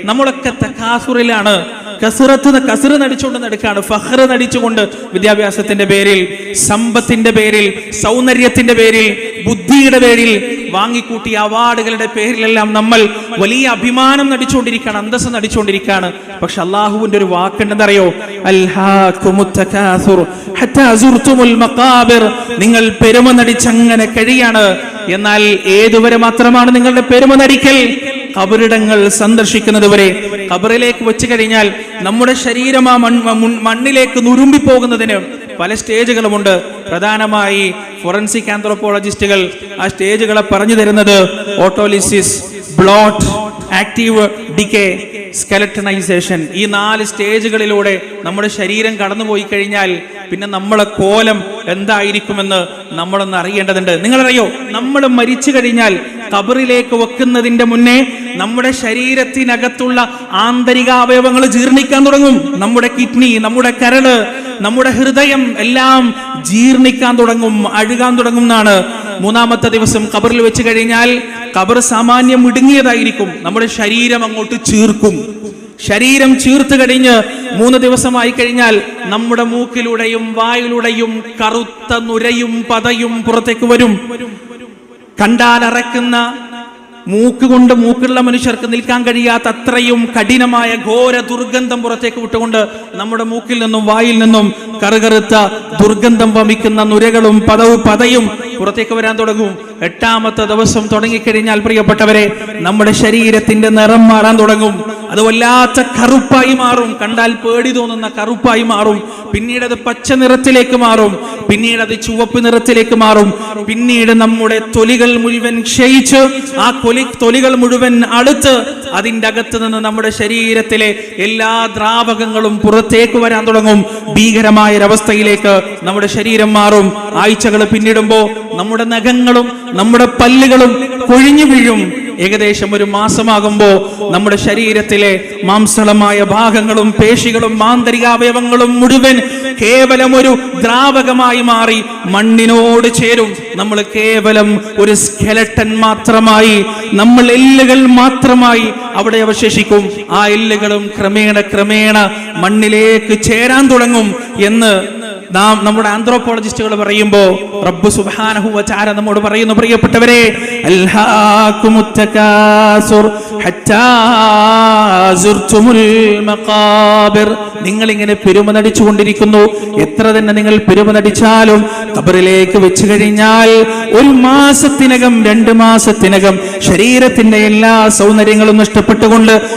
നമ്മളൊക്കെ തകാസുറിലാണ്, കസറ് നടിച്ചുകൊണ്ട് നടക്കാണ്, ഫഖ്റ് നടിച്ചുകൊണ്ട് വിദ്യാഭ്യാസത്തിന്റെ പേരിൽ, സമ്പത്തിന്റെ പേരിൽ, സൗന്ദര്യത്തിന്റെ പേരിൽ, ബുദ്ധിയുടെ പേരിൽ, വാങ്ങിക്കൂട്ടിയ അവാർഡുകളുടെ പേരിലെല്ലാം നമ്മൾ വലിയ അഭിമാനം നടിച്ചുകൊണ്ടിരിക്കുകയാണ്, അന്തസ്സ് നടിച്ചുകൊണ്ടിരിക്കുകയാണ്. പക്ഷെ അള്ളാഹുവിന്റെ ഒരു വാക്കുണ്ടെന്നറിയോ? നിങ്ങൾ പെരുമ നടിച്ചങ്ങനെ കഴിയാണ്. എന്നാൽ ഏതുവരെ മാത്രമാണ് നിങ്ങളുടെ പെരുമ നടിക്കൽ? ഖബറിടങ്ങൾ സന്ദർശിക്കുന്നത് വരെ. ഖബറിലേക്ക് വെച്ച് കഴിഞ്ഞാൽ നമ്മുടെ ശരീരം ആ മണ്ണിലേക്ക് നുരുമ്പി പോകുന്നതിന് പല സ്റ്റേജുകളുമുണ്ട്. പ്രധാനമായി ഫോറൻസിക് ആന്ത്രോപോളജിസ്റ്റുകൾ ആ സ്റ്റേജുകളെ പറഞ്ഞു തരുന്നത് ഓട്ടോലിസിസ്, ബ്ലോട്ട്, ആക്റ്റീവ് ഡിക്കേ, സ്കെലറ്റനൈസേഷൻ. ഈ 4 സ്റ്റേജുകളിലൂടെ നമ്മുടെ ശരീരം കടന്നുപോയി കഴിഞ്ഞാൽ പിന്നെ നമ്മളെ കോലം എന്തായിരിക്കുമെന്ന് നമ്മളൊന്ന് അറിയേണ്ടതുണ്ട്. നിങ്ങളറിയോ, നമ്മൾ മരിച്ചു കഴിഞ്ഞാൽ ഖബറിലേക്ക് വെക്കുന്നതിന്റെ മുന്നേ നമ്മുടെ ശരീരത്തിനകത്തുള്ള ആന്തരിക അവയവങ്ങൾ ജീർണിക്കാൻ തുടങ്ങും. നമ്മുടെ കിഡ്നി, നമ്മുടെ കരള്, നമ്മുടെ ഹൃദയം എല്ലാം ജീർണിക്കാൻ തുടങ്ങും, അഴുകാൻ തുടങ്ങും എന്നാണ്. 3-ാമത്തെ ദിവസം ഖബറിൽ വെച്ച് കഴിഞ്ഞാൽ ഖബർ സാമാന്യം ഇടുങ്ങിയതായിരിക്കും. നമ്മുടെ ശരീരം അങ്ങോട്ട് ചീർക്കും. ശരീരം ചീർത്ത് കഴിഞ്ഞ് 3 ദിവസമായി കഴിഞ്ഞാൽ നമ്മുടെ മൂക്കിലൂടെയും വായിലൂടെയും കറുത്ത നുരയും പതയും പുറത്തേക്ക് വരും. കണ്ടാൽ അറക്കുന്ന, മൂക്കുകൊണ്ട് മൂക്കുള്ള മനുഷ്യർക്ക് നിൽക്കാൻ കഴിയാത്ത അത്രയും കഠിനമായ ഘോര ദുർഗന്ധം പുറത്തേക്ക് വിട്ടുകൊണ്ട് നമ്മുടെ മൂക്കിൽ നിന്നും വായിൽ നിന്നും കറുകറുത്ത ദുർഗന്ധം വമിക്കുന്ന നുരകളും പതയും പുറത്തേക്ക് വരാൻ തുടങ്ങും. 8-ാമത്തെ ദിവസം തുടങ്ങിക്കഴിഞ്ഞാൽ പ്രിയപ്പെട്ടവരെ, നമ്മുടെ ശരീരത്തിന്റെ നിറം മാറാൻ തുടങ്ങും. അത് വല്ലാത്ത കറുപ്പായി മാറും, കണ്ടാൽ പേടി തോന്നുന്ന കറുപ്പായി മാറും. പിന്നീട് അത് പച്ച നിറത്തിലേക്ക് മാറും, പിന്നീട് അത് ചുവപ്പ് നിറത്തിലേക്ക് മാറും. പിന്നീട് നമ്മുടെ തൊലികൾ മുഴുവൻ ക്ഷയിച്ച് ആ തൊലികൾ മുഴുവൻ അടുത്ത് അതിൻ്റെ അകത്ത് നിന്ന് നമ്മുടെ ശരീരത്തിലെ എല്ലാ ദ്രാവകങ്ങളും പുറത്തേക്ക് വരാൻ തുടങ്ങും. ഭീകരമായ ഒരവസ്ഥയിലേക്ക് നമ്മുടെ ശരീരം മാറും. ആഴ്ചകൾ പിന്നിടുമ്പോൾ നമ്മുടെ നഖങ്ങളും നമ്മുടെ പല്ലുകളും കൊഴിഞ്ഞു വീഴും. ഏകദേശം 1 മാസമാകുമ്പോൾ നമ്മുടെ ശരീരത്തിലെ മാംസളമായ ഭാഗങ്ങളും പേശികളും ആന്തരികാവയവങ്ങളും മുഴുവൻ കേവലം ഒരു ദ്രാവകമായി മാറി മണ്ണിനോട് ചേരും. നമ്മൾ കേവലം ഒരു സ്കെലട്ടൻ മാത്രമായി, നമ്മൾ എല്ലുകൾ മാത്രമായി അവിടെ അവശേഷിക്കും. ആ എല്ലുകളും ക്രമേണ മണ്ണിലേക്ക് ചേരാൻ തുടങ്ങും എന്ന് നമ്മുടെ ആന്ത്രോപോളജിസ്റ്റുകൾ പറയുമ്പോ റബ്ബ് സുബ്ഹാനഹു വ തആല നമ്മോട് പറയുന്നു, പ്രിയപ്പെട്ടവരെ, അൽഹാകുമുത് തകാസുർ ഹത്താ സുർതുമുൽ മഖാബിർ. നിങ്ങൾ ഇങ്ങനെ പെരുമ നടിച്ചുകൊണ്ടിരിക്കുന്നു. എത്ര തന്നെ നിങ്ങൾ പെരുമ നടിച്ചാലും ഖബറിലേക്ക് വെച്ച് കഴിഞ്ഞാൽ 1 മാസത്തിനകം 2 മാസത്തിനകം ശരീരത്തിന്റെ എല്ലാ സൗന്ദര്യങ്ങളും നഷ്ടപ്പെട്ടുകൊണ്ട്